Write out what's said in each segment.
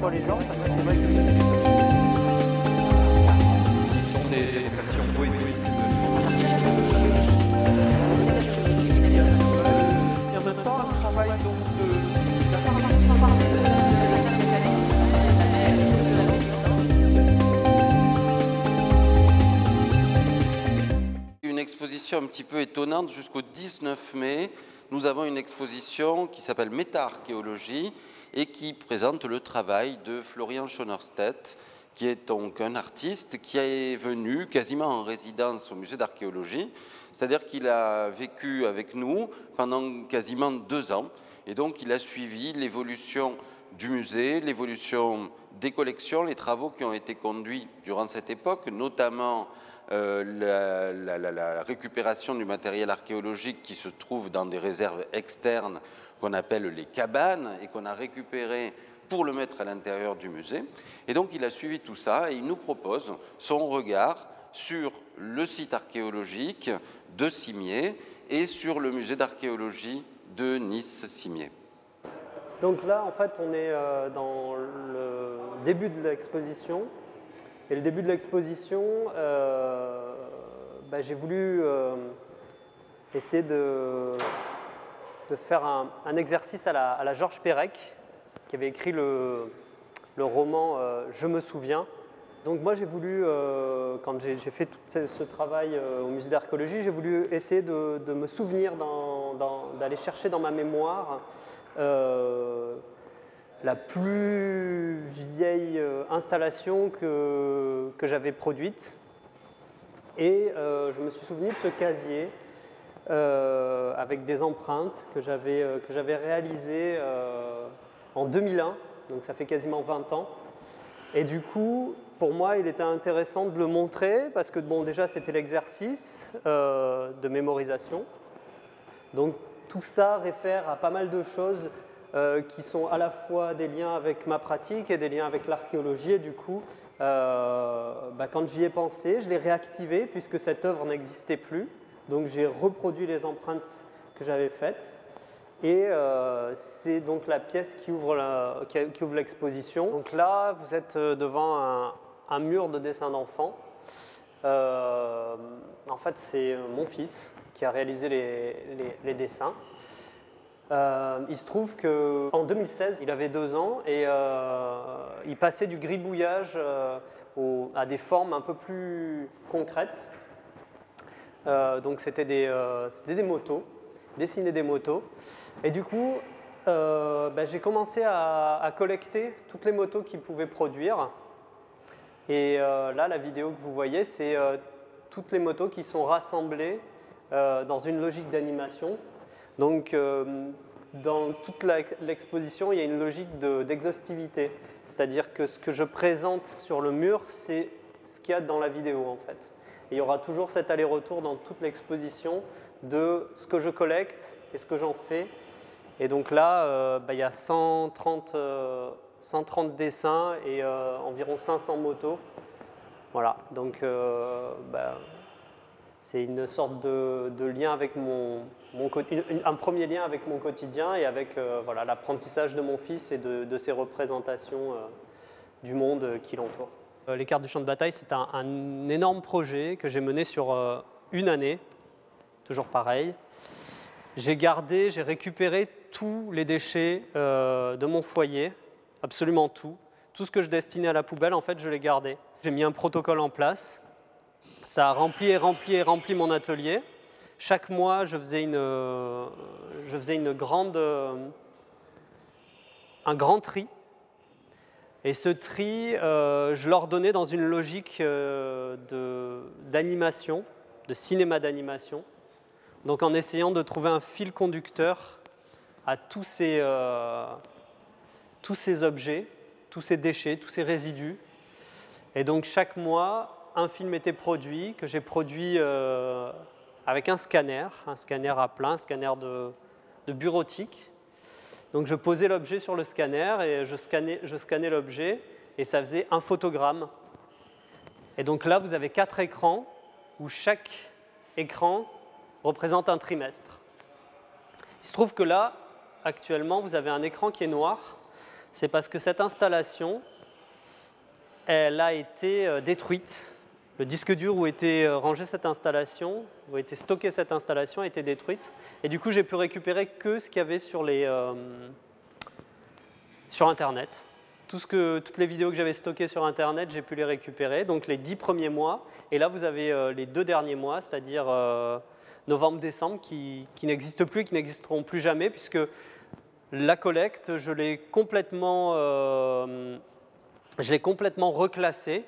fois les genres, c'est vrai que Ce sont des évocations poétiques. et en même temps un travail donc Une exposition un petit peu étonnante jusqu'au 19 mai. Nous avons une exposition qui s'appelle Méta-archéologie et qui présente le travail de Florian Schonerstedt, qui est donc un artiste qui est venu quasiment en résidence au musée d'archéologie, c'est-à-dire qu'il a vécu avec nous pendant quasiment 2 ans, et donc il a suivi l'évolution du musée, l'évolution des collections, les travaux qui ont été conduits durant cette époque, notamment la récupération du matériel archéologique qui se trouve dans des réserves externes qu'on appelle les cabanes et qu'on a récupéré pour le mettre à l'intérieur du musée. Et donc il a suivi tout ça et il nous propose son regard sur le site archéologique de Cimiez et sur le musée d'archéologie de Nice-Cimiez. Donc là, en fait, on est dans le début de l'exposition. Et le début de l'exposition, j'ai voulu essayer de faire un exercice à la Georges Perec, qui avait écrit le roman Je me souviens. Donc moi, j'ai voulu, quand j'ai fait tout ce travail au musée d'archéologie, j'ai voulu essayer de me souvenir, d'aller chercher dans ma mémoire la plus vieille installation que j'avais produite. Et je me suis souvenu de ce casier avec des empreintes que j'avais réalisées en 2001, donc ça fait quasiment 20 ans. Et du coup, pour moi, il était intéressant de le montrer parce que bon, déjà, c'était l'exercice de mémorisation. Donc tout ça réfère à pas mal de choses qui sont à la fois des liens avec ma pratique et des liens avec l'archéologie. Et du coup, quand j'y ai pensé, je l'ai réactivé puisque cette œuvre n'existait plus. Donc j'ai reproduit les empreintes que j'avais faites. Et c'est donc la pièce qui ouvre l'exposition. Donc là, vous êtes devant un mur de dessins d'enfants. En fait, c'est mon fils qui a réalisé les dessins. Il se trouve qu'en 2016, il avait 2 ans et il passait du gribouillage à des formes un peu plus concrètes. Donc c'était des motos, dessiner des motos. Et du coup, j'ai commencé à collecter toutes les motos qu'il pouvait produire. Et là, la vidéo que vous voyez, c'est toutes les motos qui sont rassemblées dans une logique d'animation. Donc, dans toute l'exposition, il y a une logique d'exhaustivité. C'est-à-dire que ce que je présente sur le mur, c'est ce qu'il y a dans la vidéo, en fait. Et il y aura toujours cet aller-retour dans toute l'exposition de ce que je collecte et ce que j'en fais. Et donc là, il y a 130 dessins et environ 500 motos. Voilà, donc c'est une sorte de lien avec un premier lien avec mon quotidien et avec l'apprentissage de mon fils et de ses représentations du monde qui l'entoure. Les cartes du champ de bataille, c'est un énorme projet que j'ai mené sur 1 année, toujours pareil. J'ai récupéré tous les déchets de mon foyer, absolument tout. Tout ce que je destinais à la poubelle, en fait, je l'ai gardé. J'ai mis un protocole en place. Ça a rempli et rempli et rempli mon atelier. Chaque mois, je faisais un grand tri. Et ce tri, je l'ordonnais dans une logique d'animation, de cinéma d'animation. Donc en essayant de trouver un fil conducteur à tous ces objets, tous ces déchets, tous ces résidus. Et donc chaque mois, un film était produit, que j'ai produit avec un scanner à plat, un scanner de bureautique. Donc je posais l'objet sur le scanner et je scannais l'objet et ça faisait un photogramme. Et donc là, vous avez 4 écrans où chaque écran représente un trimestre. Il se trouve que là, actuellement, vous avez un écran qui est noir. c'est parce que cette installation, elle a été détruite. Le disque dur où était rangée cette installation, où était stockée cette installation, a été détruite. Et du coup, j'ai pu récupérer que ce qu'il y avait sur Internet. Toutes les vidéos que j'avais stockées sur Internet, j'ai pu les récupérer. Donc les 10 premiers mois. Et là, vous avez les 2 derniers mois, c'est-à-dire novembre-décembre, qui n'existent plus et qui n'existeront plus jamais, puisque la collecte, je l'ai complètement reclassée.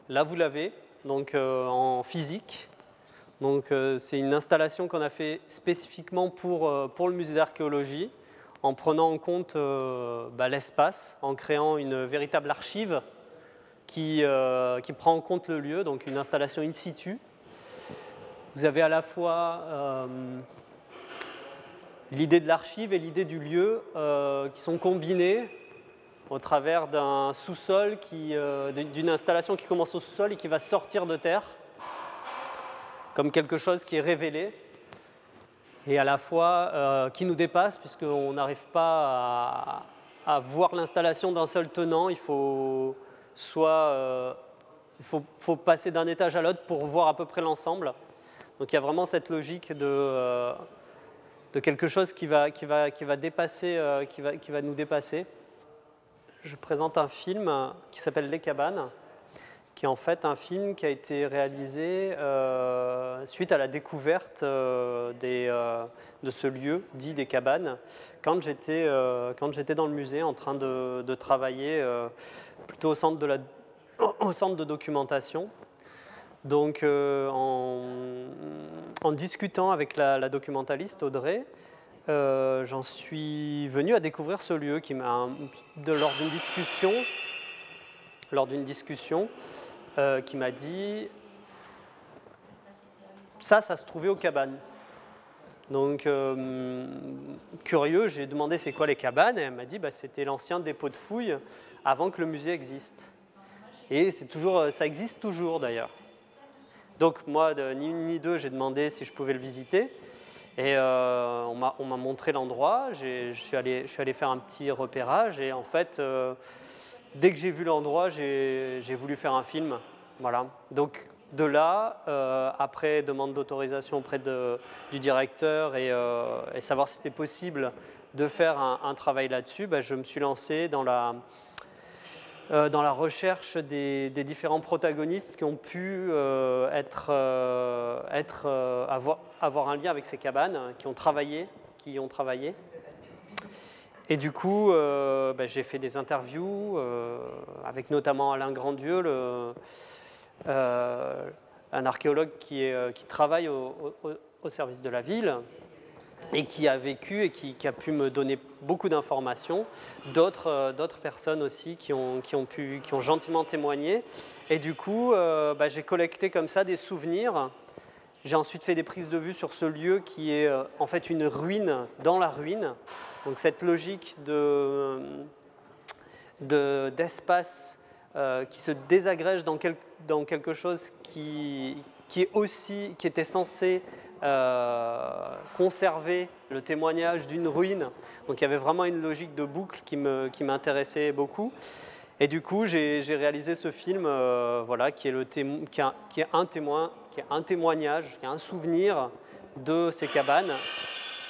Là, vous l'avez, donc en physique. Donc c'est une installation qu'on a fait spécifiquement pour le musée d'archéologie, en prenant en compte l'espace, en créant une véritable archive qui prend en compte le lieu, donc une installation in situ. Vous avez à la fois l'idée de l'archive et l'idée du lieu qui sont combinées au travers d'un sous-sol, d'une installation qui commence au sous-sol et qui va sortir de terre, comme quelque chose qui est révélé, et à la fois qui nous dépasse, puisqu'on n'arrive pas à voir l'installation d'un seul tenant. Il faut passer d'un étage à l'autre pour voir à peu près l'ensemble. Donc il y a vraiment cette logique de quelque chose qui va dépasser, qui va nous dépasser. Je présente un film qui s'appelle Les Cabanes, qui est en fait un film qui a été réalisé suite à la découverte de ce lieu dit des cabanes, quand j'étais dans le musée en train de travailler plutôt au centre de documentation. Donc en discutant avec la documentaliste Audrey, j'en suis venu à découvrir ce lieu qui m'a, lors d'une discussion, qui m'a dit ça se trouvait aux cabanes. Donc curieux, j'ai demandé c'est quoi les cabanes, et elle m'a dit c'était l'ancien dépôt de fouilles avant que le musée existe. Et ça existe toujours d'ailleurs. Donc moi, ni une ni deux, j'ai demandé si je pouvais le visiter. Et on m'a montré l'endroit, je suis allé faire un petit repérage, et en fait, dès que j'ai vu l'endroit, j'ai voulu faire un film. Voilà. Donc de là, après demande d'autorisation auprès du directeur et savoir si c'était possible de faire un travail là-dessus, je me suis lancé dans la recherche des différents protagonistes qui ont pu avoir un lien avec ces cabanes, qui ont travaillé. Et du coup, j'ai fait des interviews avec notamment Alain Grandieu, un archéologue qui travaille au service de la ville et qui a vécu et qui a pu me donner beaucoup d'informations, d'autres personnes aussi qui ont gentiment témoigné. Et du coup, j'ai collecté comme ça des souvenirs. J'ai ensuite fait des prises de vue sur ce lieu qui est en fait une ruine dans la ruine. Donc cette logique d'espace qui se désagrège dans quelque chose qui était censé conserver le témoignage d'une ruine. Donc il y avait vraiment une logique de boucle qui m'intéressait beaucoup. Et du coup, j'ai réalisé ce film qui est un témoignage, qui est un souvenir de ces cabanes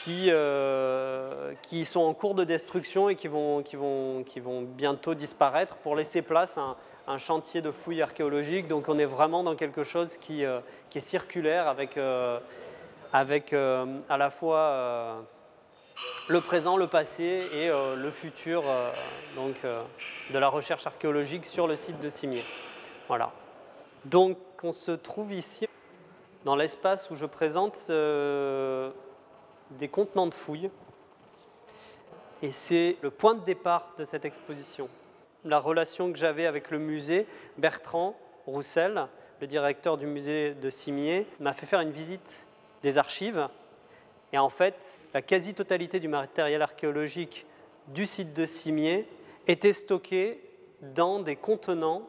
qui sont en cours de destruction et qui vont bientôt disparaître pour laisser place à un chantier de fouilles archéologiques. Donc on est vraiment dans quelque chose qui est circulaire avec à la fois le présent, le passé et le futur de la recherche archéologique sur le site de Cimiez. Voilà. Donc on se trouve ici dans l'espace où je présente des contenants de fouilles, et c'est le point de départ de cette exposition. La relation que j'avais avec le musée, Bertrand Roussel, le directeur du musée de Cimiez, m'a fait faire une visite des archives. Et en fait, la quasi-totalité du matériel archéologique du site de Cimiez était stocké dans des contenants.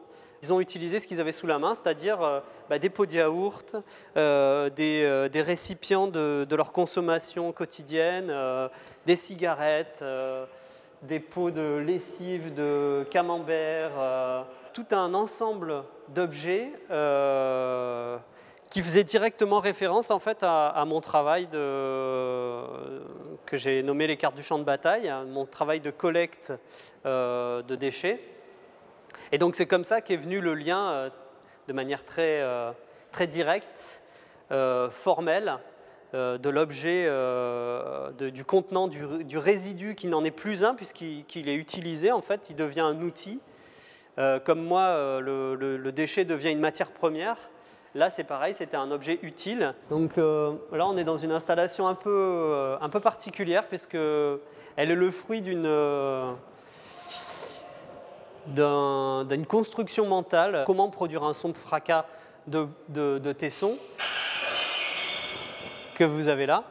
Ils ont utilisé ce qu'ils avaient sous la main, c'est-à-dire des pots de yaourt, des récipients de leur consommation quotidienne, des cigarettes, des pots de lessive, de camembert, tout un ensemble d'objets qui faisait directement référence en fait à mon travail que j'ai nommé les cartes du champ de bataille, mon travail de collecte de déchets. Et donc c'est comme ça qu'est venu le lien de manière très directe, formelle, de l'objet, du contenant, du résidu qui n'en est plus un puisqu'il est utilisé, en fait, il devient un outil. Comme moi, le déchet devient une matière première. Là, c'est pareil, c'était un objet utile. Donc là, on est dans une installation un peu particulière puisqu'elle est le fruit d'une construction mentale. Comment produire un son de fracas de tesson que vous avez là.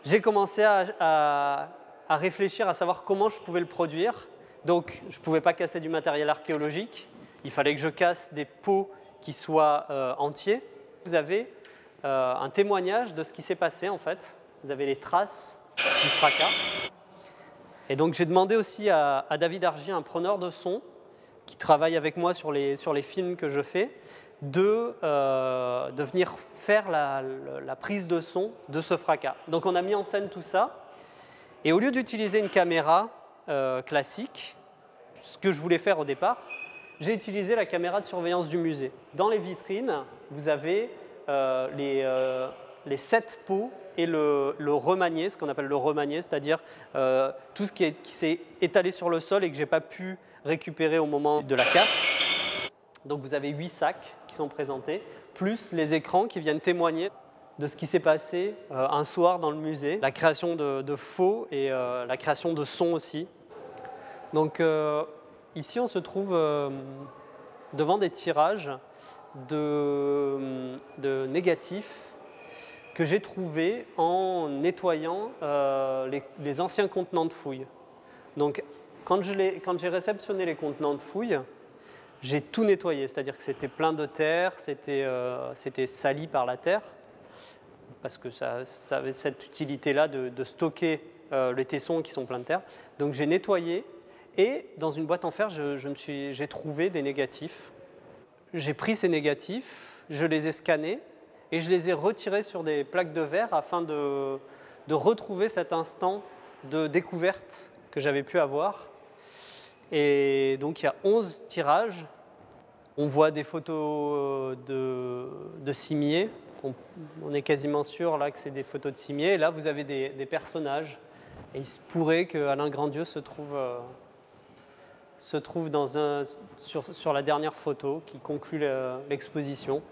J'ai commencé à réfléchir à savoir comment je pouvais le produire. Donc, je ne pouvais pas casser du matériel archéologique. Il fallait que je casse des pots qui soient entiers. Vous avez un témoignage de ce qui s'est passé, en fait. Vous avez les traces du fracas. Et donc, j'ai demandé aussi à David Argy, un preneur de son, qui travaille avec moi sur les films que je fais, de venir faire la prise de son de ce fracas. Donc, on a mis en scène tout ça. Et au lieu d'utiliser une caméra classique, ce que je voulais faire au départ, j'ai utilisé la caméra de surveillance du musée. Dans les vitrines, vous avez les 7 pots et le remanié, ce qu'on appelle le remanié, c'est-à-dire tout ce qui s'est étalé sur le sol et que je n'ai pas pu récupérer au moment de la casse. Donc vous avez 8 sacs qui sont présentés, plus les écrans qui viennent témoigner de ce qui s'est passé un soir dans le musée, la création de faux et la création de sons aussi. Donc ici, on se trouve devant des tirages de négatifs que j'ai trouvés en nettoyant les anciens contenants de fouilles. Donc, quand j'ai réceptionné les contenants de fouilles, j'ai tout nettoyé, c'est-à-dire que c'était plein de terre, c'était sali par la terre, parce que ça avait cette utilité-là de stocker les tessons qui sont pleins de terre. Donc, j'ai nettoyé. Et dans une boîte en fer, j'ai trouvé des négatifs. J'ai pris ces négatifs, je les ai scannés et je les ai retirés sur des plaques de verre afin de retrouver cet instant de découverte que j'avais pu avoir. Et donc il y a 11 tirages. On voit des photos de cimiers. On est quasiment sûr là que c'est des photos de cimiers. Et là, vous avez des personnages. Et il se pourrait qu'Alain Grandieu se trouve sur la dernière photo qui conclut l'exposition.